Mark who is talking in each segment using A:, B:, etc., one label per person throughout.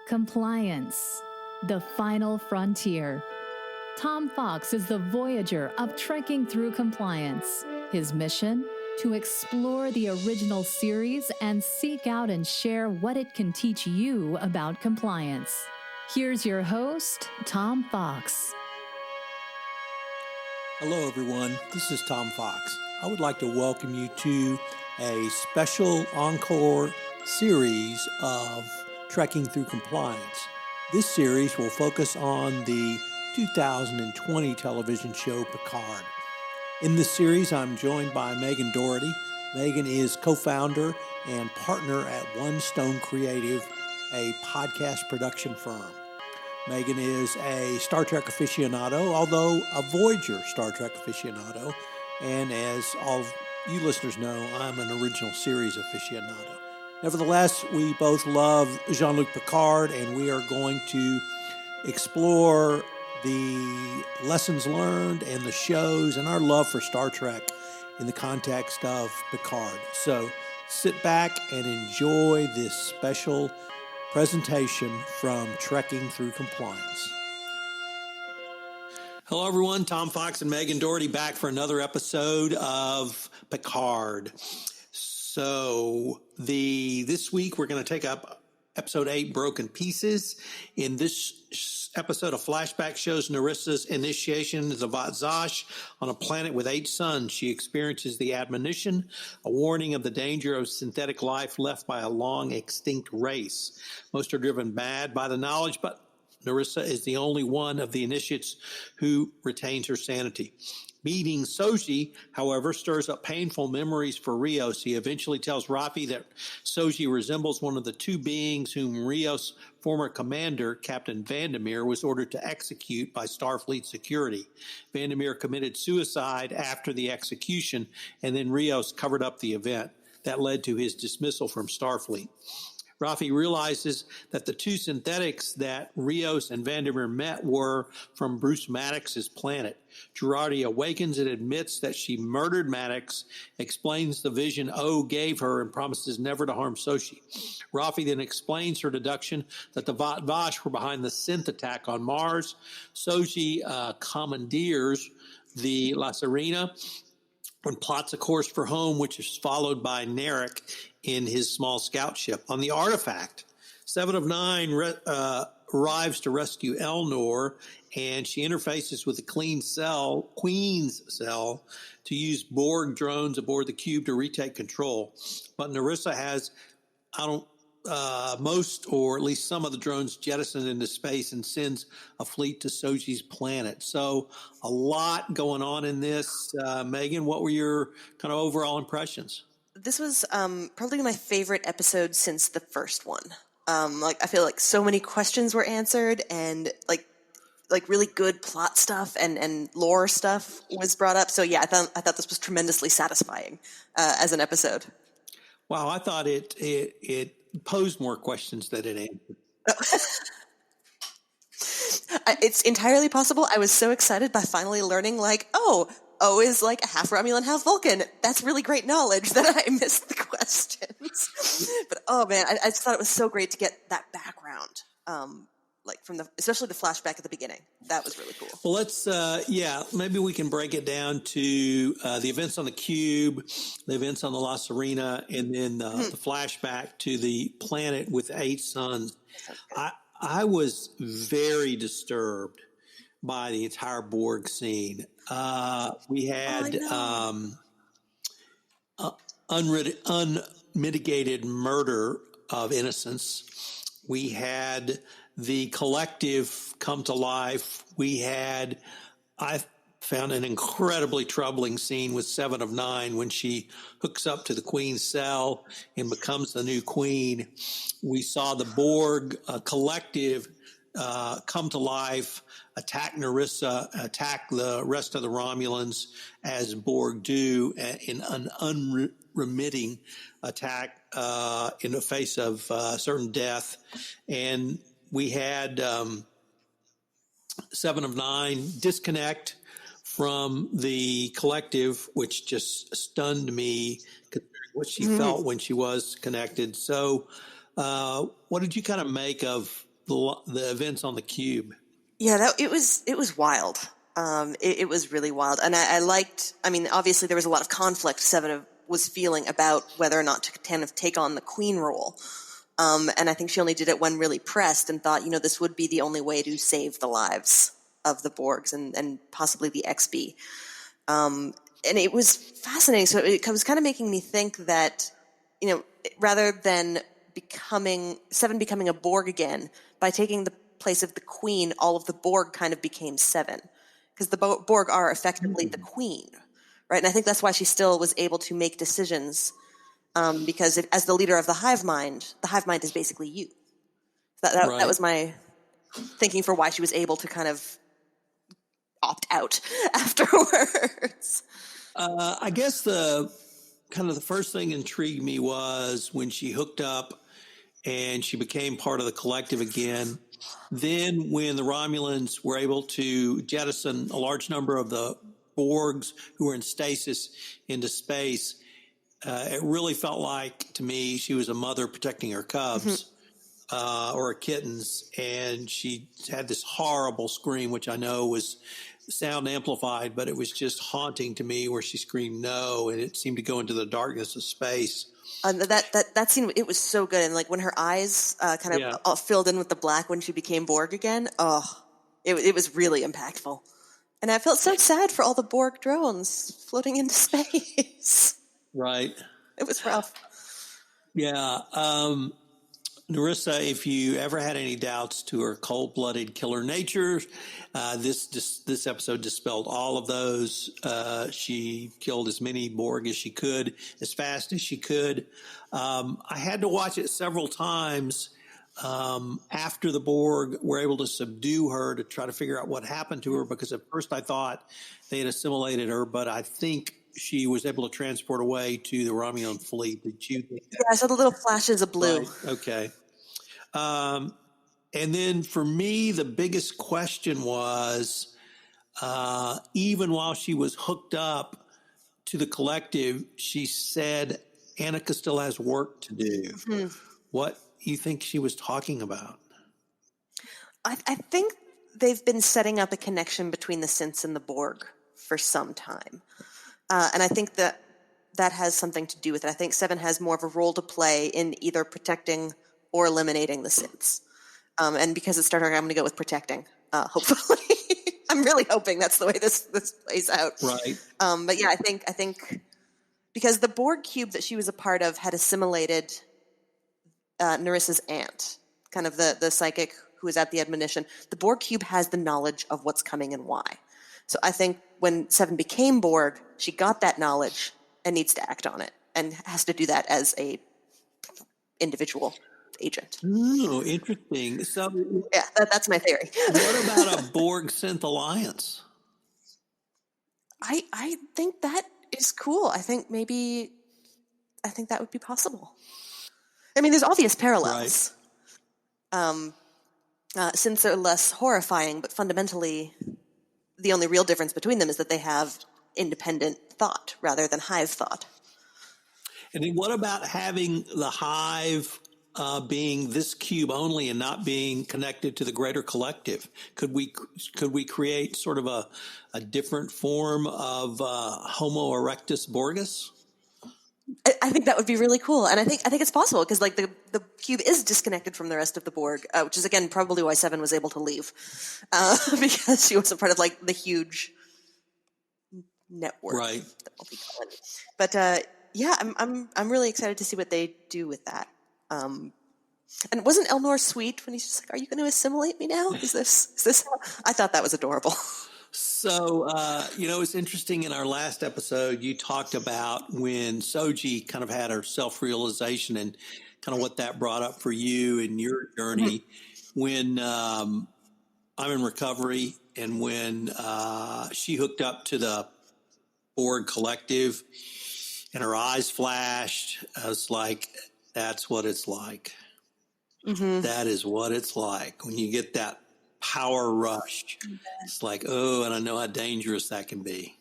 A: Compliance, the final frontier. Tom Fox is the voyager of trekking through compliance. His mission? To explore the original series and seek out and share what it can teach you about compliance. Here's your host, Tom Fox.
B: Hello, everyone. This is Tom Fox. I would like to welcome you to a special encore series of Trekking Through Compliance. This series will focus on the 2020 television show Picard. In this series, I'm joined by Megan Dougherty. Megan is co-founder and partner at One Stone Creative, a podcast production firm. Megan is a Star Trek aficionado, although a Voyager Star Trek aficionado. And as all of you listeners know, I'm an original series aficionado. Nevertheless, we both love Jean-Luc Picard, and we are going to explore the lessons learned and the shows and our love for Star Trek in the context of Picard. So sit back and enjoy this special presentation from Trekking Through Compliance. Hello, everyone. Tom Fox and Megan Dougherty back for another episode of Picard. So this week we're going to take up episode 8, Broken Pieces. In this episode, a flashback shows Narissa's initiation as a Vat'Zash on a planet with 8 suns. She experiences the admonition, a warning of the danger of synthetic life left by a long extinct race. Most are driven mad by the knowledge, but Narissa is the only one of the initiates who retains her sanity. Meeting Soji, however, stirs up painful memories for Rios. He eventually tells Raffi that Soji resembles one of the 2 beings whom Rios' former commander, Captain Vandermeer, was ordered to execute by Starfleet security. Vandermeer committed suicide after the execution, and then Rios covered up the event. That led to his dismissal from Starfleet. Raffi realizes that the 2 synthetics that Rios and Vandermeer met were from Bruce Maddox's planet. Girardi awakens and admits that she murdered Maddox, explains the vision O gave her, and promises never to harm Soji. Raffi then explains her deduction that the Vat'Vash were behind the synth attack on Mars. Soji commandeers the La Sirena and plots a course for home, which is followed by Narek in his small scout ship. On the artifact, 7 of 9 arrives to rescue Elnor, and she interfaces with the Queen's cell to use Borg drones aboard the cube to retake control. But Narissa has, most or at least some of the drones jettisoned into space and sends a fleet to Soji's planet. So a lot going on in this. Megan, what were your kind of overall impressions?
C: This was probably my favorite episode since the first one. I feel like so many questions were answered, and like really good plot stuff and lore stuff was brought up. So yeah, I thought this was tremendously satisfying as an episode.
B: Wow, I thought it posed more questions than it answered.
C: It's entirely possible. I was so excited by finally learning, O is like a half Romulan, half Vulcan. That's really great knowledge that I missed the questions. But oh man, I just thought it was so great to get that background, especially the flashback at the beginning. That was really cool.
B: Well, let's maybe we can break it down to the events on the cube, the events on the La Sirena, and then the flashback to the planet with 8 suns. I was very disturbed by the entire Borg scene. We had unmitigated murder of innocents. We had the collective come to life. I found an incredibly troubling scene with 7 of 9 when she hooks up to the Queen's cell and becomes the new Queen. We saw the Borg collective come to life, attack Narissa, attack the rest of the Romulans as Borg do in an unremitting attack in the face of certain death. And we had 7 of 9 disconnect from the collective, which just stunned me, what she felt when she was connected. So what did you kind of make of the events on the cube.
C: Yeah, it was wild. It was really wild. And I liked, I mean, obviously there was a lot of conflict Seven was feeling about whether or not to kind of take on the queen role. And I think she only did it when really pressed and thought, this would be the only way to save the lives of the Borgs and possibly the XB. And it was fascinating. So it was kind of making me think that, rather than Seven becoming a Borg again, by taking the place of the queen, all of the Borg kind of became Seven. Because the Borg are effectively the queen, right? And I think that's why she still was able to make decisions, because as the leader of the hive mind is basically you. That was my thinking for why she was able to kind of opt out afterwards.
B: I guess the first thing intrigued me was when she hooked up and she became part of the collective again. Then when the Romulans were able to jettison a large number of the Borgs who were in stasis into space, it really felt like to me she was a mother protecting her cubs or her kittens. And she had this horrible scream, which I know was sound amplified, but it was just haunting to me where she screamed no, and it seemed to go into the darkness of space.
C: That scene, it was so good. And like when her eyes all filled in with the black when she became Borg again, it was really impactful. And I felt so sad for all the Borg drones floating into space.
B: Right.
C: It was rough.
B: Yeah. Narissa, if you ever had any doubts to her cold-blooded killer nature, this episode dispelled all of those. She killed as many Borg as she could, as fast as she could. I had to watch it several times after the Borg were able to subdue her to try to figure out what happened to her, because at first I thought they had assimilated her, but I think she was able to transport away to the Romulan fleet. Did you think that?
C: Yeah, I saw the little flashes of blue.
B: Right. Okay. And then for me, the biggest question was, even while she was hooked up to the collective, she said, Annika still has work to do. Mm-hmm. What do you think she was talking about?
C: I think they've been setting up a connection between the synths and the Borg for some time. And I think that has something to do with it. I think Seven has more of a role to play in either protecting or eliminating the synths. And because it's Star Trek, I'm going to go with protecting, hopefully. I'm really hoping that's the way this plays out.
B: Right.
C: But yeah, I think because the Borg cube that she was a part of had assimilated Narissa's aunt, kind of the psychic who was at the admonition. The Borg cube has the knowledge of what's coming and why. So I think when Seven became Borg, she got that knowledge and needs to act on it, and has to do that as a individual agent.
B: Oh, interesting. So
C: yeah, that's my theory.
B: What about a Borg synth alliance?
C: I think that is cool. I think that would be possible. I mean, there's obvious parallels. Right. Synths are less horrifying, but fundamentally, the only real difference between them is that they have independent thought rather than hive thought.
B: And then what about having the hive being this cube only and not being connected to the greater collective? Could we create sort of a different form of Homo erectus Borgus?
C: I think that would be really cool, and I think it's possible because like the cube is disconnected from the rest of the Borg, which is again probably why Seven was able to leave, because she wasn't part of like the huge network,
B: right?
C: That we'll be calling. But yeah, I'm really excited to see what they do with that. And wasn't Elnor sweet when he's just like, "Are you going to assimilate me now? Is this?" I thought that was adorable.
B: So, it's interesting. In our last episode, you talked about when Soji kind of had her self-realization and kind of what that brought up for you in your journey. Mm-hmm. When I'm in recovery and when she hooked up to the Borg collective and her eyes flashed, I was like, that's what it's like. Mm-hmm. That is what it's like when you get that power rush. It's like, oh, and I know how dangerous that can be.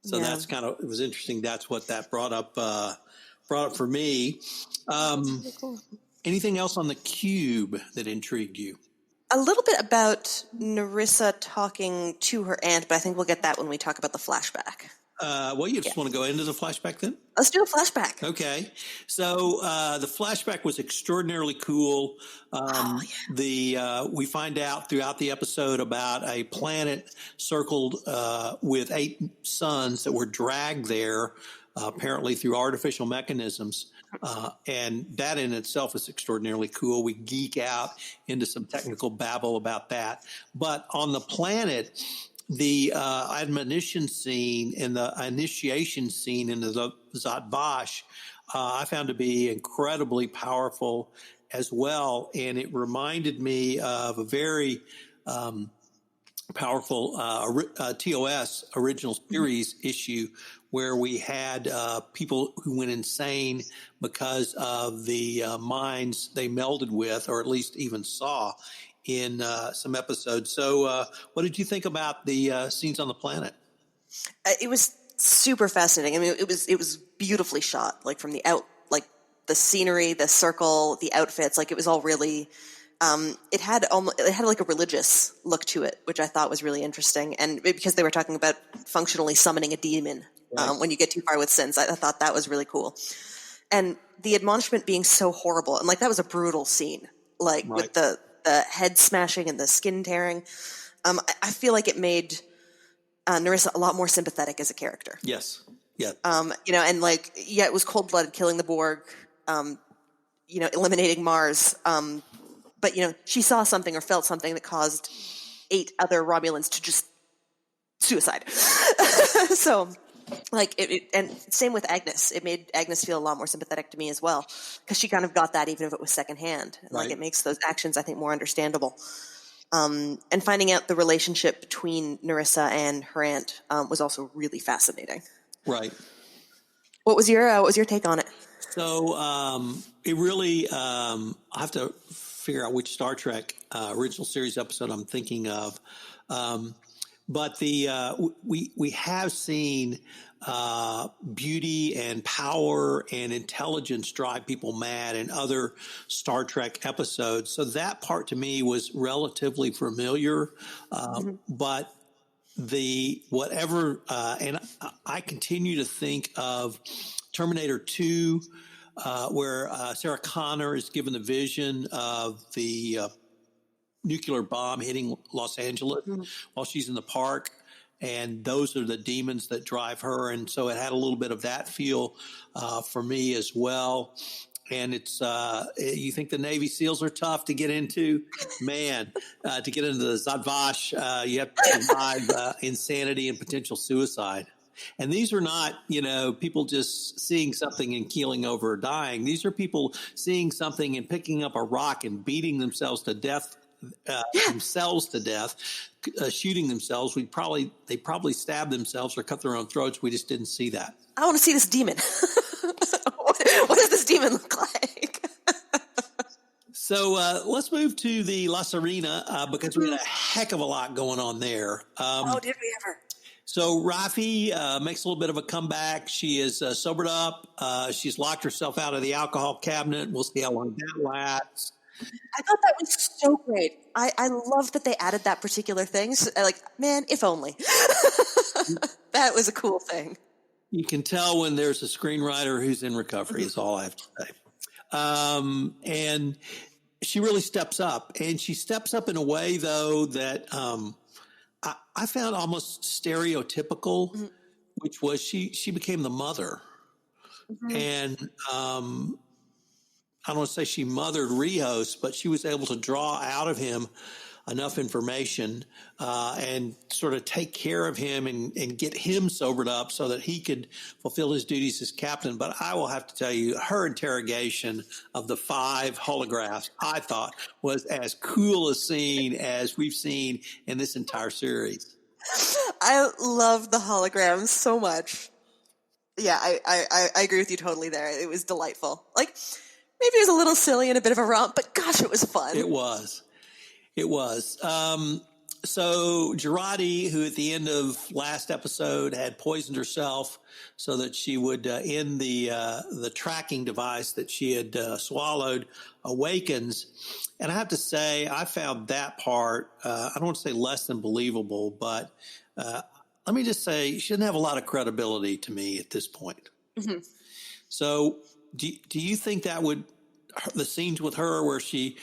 B: So that's it was interesting. That's what that brought up for me. Cool. Anything else on the cube that intrigued you?
C: A little bit about Nerissa talking to her aunt, but I think we'll get that when we talk about the flashback.
B: Well, you just want to go into the flashback then?
C: Let's do a flashback.
B: Okay. So the flashback was extraordinarily cool. We find out throughout the episode about a planet circled with 8 suns that were dragged there, apparently through artificial mechanisms. And that in itself is extraordinarily cool. We geek out into some technical babble about that. But on the planet, the admonition scene and the initiation scene into the Zhat Vash, I found to be incredibly powerful as well. And it reminded me of a very powerful TOS original series issue where we had people who went insane because of the minds they melded with, or at least even saw in some episodes. So what did you think about the scenes on the planet?
C: It was super fascinating. I mean, it was beautifully shot, like from the like the scenery, the circle, the outfits, like it was all really, it had like a religious look to it, which I thought was really interesting. And because they were talking about functionally summoning a demon, right, when you get too far with sins, I thought that was really cool. And the admonishment being so horrible, and like that was a brutal scene, like right, with the head smashing and the skin tearing. I feel like it made Nerissa a lot more sympathetic as a character.
B: Yes. Yeah.
C: And like, yeah, it was cold-blooded, killing the Borg, eliminating Mars. But, she saw something or felt something that caused 8 other Romulans to just suicide. So, like, and same with Agnes. It made Agnes feel a lot more sympathetic to me as well, because she kind of got that even if it was secondhand. Right. Like, it makes those actions, I think, more understandable. And finding out the relationship between Nerissa and her aunt was also really fascinating.
B: Right.
C: What was your take on it?
B: So it really, I have to figure out which Star Trek original series episode I'm thinking of. But we have seen beauty and power and intelligence drive people mad in other Star Trek episodes. So that part to me was relatively familiar. But and I continue to think of Terminator 2, where Sarah Connor is given the vision of the nuclear bomb hitting Los Angeles while she's in the park. And those are the demons that drive her. And so it had a little bit of that feel for me as well. And it's, you think the Navy SEALs are tough to get into? Man, to get into the Zhat Vash, you have to survive insanity and potential suicide. And these are not, people just seeing something and keeling over or dying. These are people seeing something and picking up a rock and beating themselves to death, shooting themselves. They probably stabbed themselves or cut their own throats. We just didn't see that.
C: I want to see this demon. What does this demon look like?
B: So let's move to the La Sirena because we had a heck of a lot going on there.
C: Did we ever?
B: So Rafi makes a little bit of a comeback. She is sobered up. She's locked herself out of the alcohol cabinet. We'll see how long that lasts.
C: I thought that was so great. I love that they added that particular thing. So, man, if only. That was a cool thing.
B: You can tell when there's a screenwriter who's in recovery is all I have to say. And she really steps up. And she steps up in a way, though, that I found almost stereotypical, which was she became the mother. And I don't want to say she mothered Rios, but she was able to draw out of him enough information and sort of take care of him and get him sobered up so that he could fulfill his duties as captain. But I will have to tell you, her interrogation of the 5 holographs, I thought, was as cool a scene as we've seen in this entire series.
C: I love the holograms so much. Yeah, I agree with you totally there. It was delightful. Like, maybe it was a little silly and a bit of a romp, but gosh, it was fun.
B: It was. So Girardi, who at the end of last episode had poisoned herself so that she would end the tracking device that she had swallowed, awakens. And I have to say, I found that part, I don't want to say less than believable, but let me just say, she didn't have a lot of credibility to me at this point.
C: Mm-hmm.
B: So do you think that would, the scenes with her where she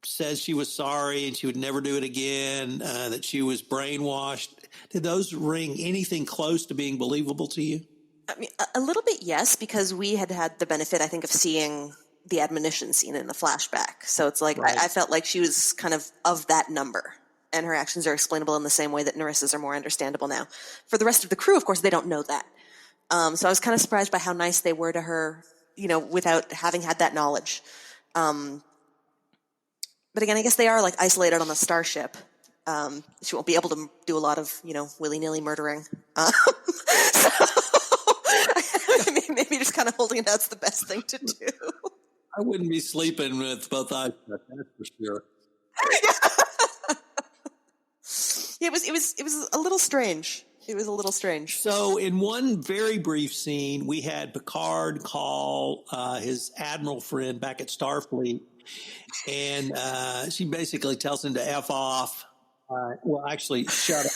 B: says she was sorry and she would never do it again, that she was brainwashed, did those ring anything close to being believable to you?
C: I mean, a little bit, yes, because we had the benefit, I think, of seeing the admonition scene in the flashback. So it's like,
B: Right.
C: I felt like she was kind of that number, and her actions are explainable in the same way that Narissa's are more understandable now. For the rest of the crew, of course, they don't know that. So I was kind of surprised by how nice they were to her, without having had that knowledge. But again, I guess they are like isolated on the starship. She won't be able to do a lot of, willy-nilly murdering. So maybe just kind of holding it out's the best thing to do.
B: I wouldn't be sleeping with both eyes shut, that's for sure.
C: Yeah, it was a little strange. It was a little strange.
B: So in one very brief scene, we had Picard call his admiral friend back at Starfleet, and she basically tells him to F off. Well, actually, shut up.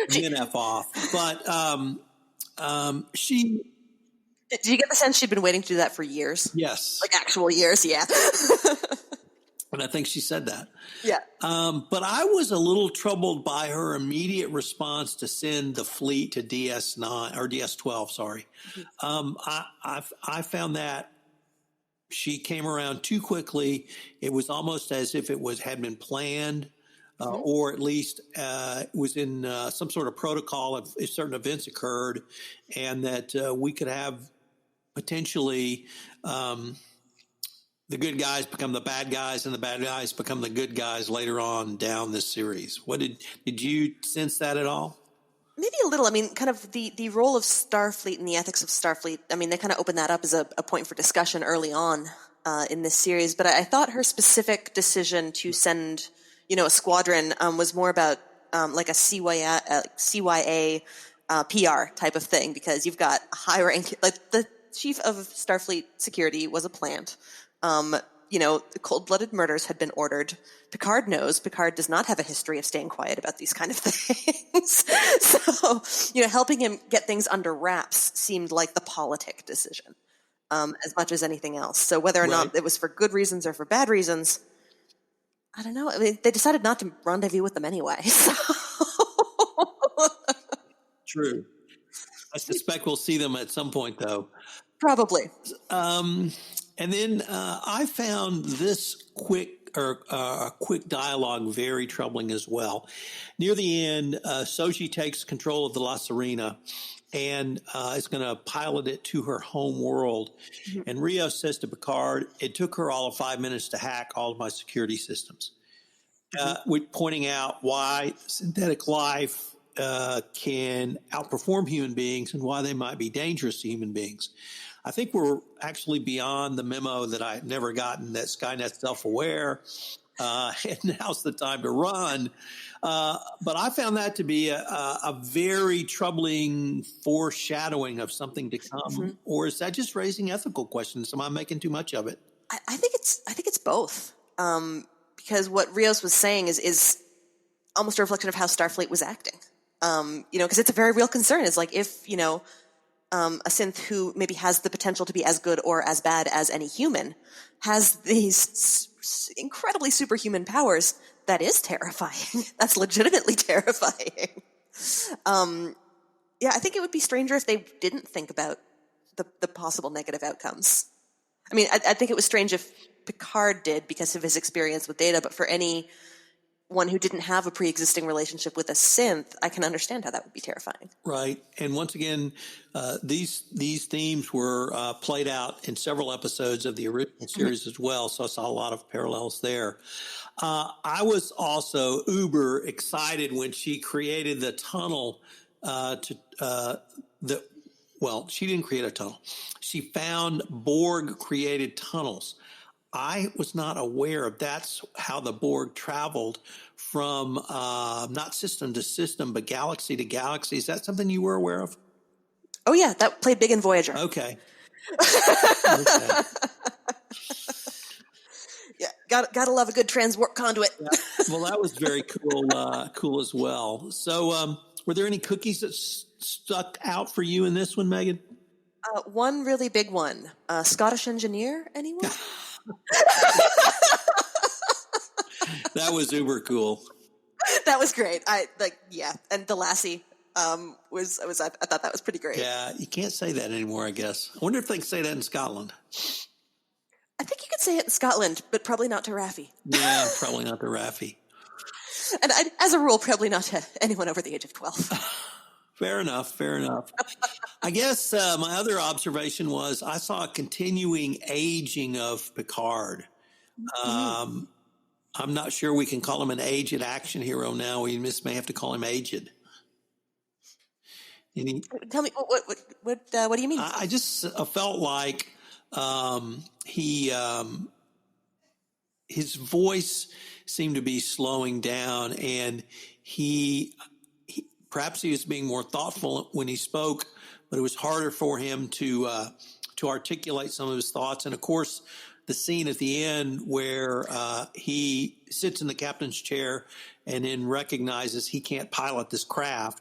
B: Then F off. But she...
C: Did you get the sense she'd been waiting to do that for years?
B: Yes.
C: Like actual years, yeah.
B: And I think she said that.
C: Yeah.
B: But I was a little troubled by her immediate response to send the fleet to DS9 or DS12. Sorry, I found that she came around too quickly. It was almost as if had been planned, or at least was in some sort of protocol if certain events occurred, and that we could have potentially. The good guys become the bad guys, and the bad guys become the good guys later on down this series. What did you sense that at all?
C: Maybe a little. I mean, kind of the role of Starfleet and the ethics of Starfleet. I mean, they kind of opened that up as a point for discussion early on in this series. But I thought her specific decision to send, a squadron was more about like a CYA PR type of thing, because you've got a high rank, like the chief of Starfleet security was a plant. Cold-blooded murders had been ordered. Picard knows. Picard does not have a history of staying quiet about these kind of things. So, helping him get things under wraps seemed like the politic decision, as much as anything else. So whether or not it was for good reasons or for bad reasons, I don't know. I mean, they decided not to rendezvous with them anyway. So.
B: True. I suspect we'll see them at some point, though.
C: Probably.
B: And then I found this quick dialogue very troubling as well. Near the end, Soji takes control of the La Serena and is going to pilot it to her home world. Mm-hmm. And Rios says to Picard, "It took her all of 5 minutes to hack all of my security systems," pointing out why synthetic life can outperform human beings and why they might be dangerous to human beings. I think we're actually beyond the memo that I had never gotten, that Skynet's self-aware, and now's the time to run. But I found that to be a very troubling foreshadowing of something to come. Mm-hmm. Or is that just raising ethical questions? Am I making too much of it?
C: I think it's both. Because what Rios was saying is almost a reflection of how Starfleet was acting. Because it's a very real concern. It's like if, a synth who maybe has the potential to be as good or as bad as any human has these incredibly superhuman powers, that is terrifying. That's legitimately terrifying. I think it would be stranger if they didn't think about the possible negative outcomes. I mean, I think it was strange if Picard did because of his experience with Data, but for anyone who didn't have a pre-existing relationship with a synth, I can understand how that would be terrifying.
B: Right. And once again, these themes were played out in several episodes of the original series as well, so I saw a lot of parallels there. I was also uber excited when she created the tunnel she didn't create a tunnel. She found Borg-created tunnels. I was not aware of that's how the Borg traveled from not system to system, but galaxy to galaxy. Is that something you were aware of?
C: Oh yeah, that played big in Voyager.
B: Okay. Okay.
C: Yeah, gotta love a good transwarp conduit.
B: Yeah. Well, that was very cool as well. So, were there any cookies that stuck out for you in this one, Megan?
C: One really big one. Scottish engineer, anyone?
B: That was uber cool.
C: That was great. And the lassie I thought that was pretty great.
B: Yeah, you can't say that anymore, I guess. I wonder if they can say that in Scotland.
C: I think you could say it in Scotland, but probably not to Raffi.
B: Yeah, probably not to Raffi.
C: And as a rule, probably not to anyone over the age of 12.
B: Fair enough. I guess my other observation was I saw a continuing aging of Picard. I'm not sure we can call him an aged action hero now. We may have to call him aged.
C: Tell me, what do you mean?
B: I just felt like his voice seemed to be slowing down, and perhaps he was being more thoughtful when he spoke, but it was harder for him to articulate some of his thoughts. And of course, the scene at the end where he sits in the captain's chair and then recognizes he can't pilot this craft,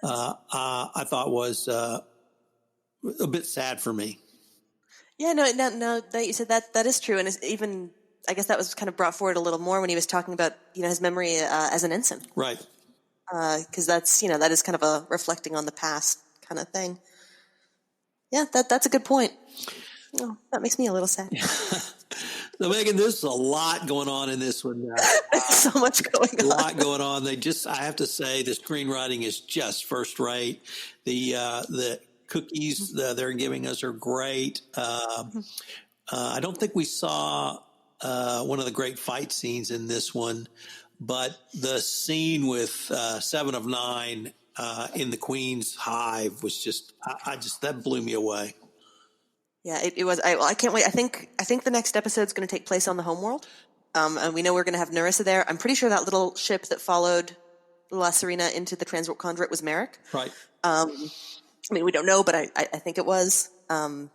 B: I thought was a bit sad for me.
C: Yeah, no, that you said that is true, and it's even I guess that was kind of brought forward a little more when he was talking about his memory as an ensign,
B: right?
C: Because that's that is kind of a reflecting on the past kind of thing. Yeah, that's a good point. Oh, that makes me a little sad.
B: So, Megan, there's a lot going on in this one.
C: There's so much going on.
B: A lot going on. I have to say, the screenwriting is just first rate. The cookies they're giving us are great. I don't think we saw one of the great fight scenes in this one, but the scene with 7 of 9 in the Queen's hive was just that blew me away.
C: Yeah, it was. I can't wait. I think the next episode's going to take place on the homeworld, and we know we're going to have Narissa there. I'm pretty sure that little ship that followed La Serena into the transwarp conduit was Merrick.
B: Right.
C: I mean, we don't know, but I think it was. I'm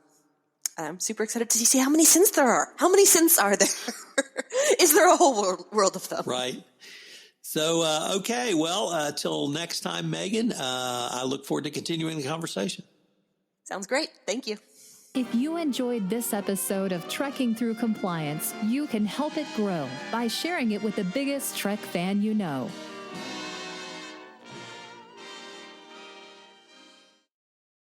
C: super excited to see how many synths there are. How many synths are there? Is there a whole world of them?
B: Right. So, okay. Well, till next time, Megan, I look forward to continuing the conversation.
C: Sounds great. Thank you.
A: If you enjoyed this episode of Trekking Through Compliance, you can help it grow by sharing it with the biggest Trek fan you know.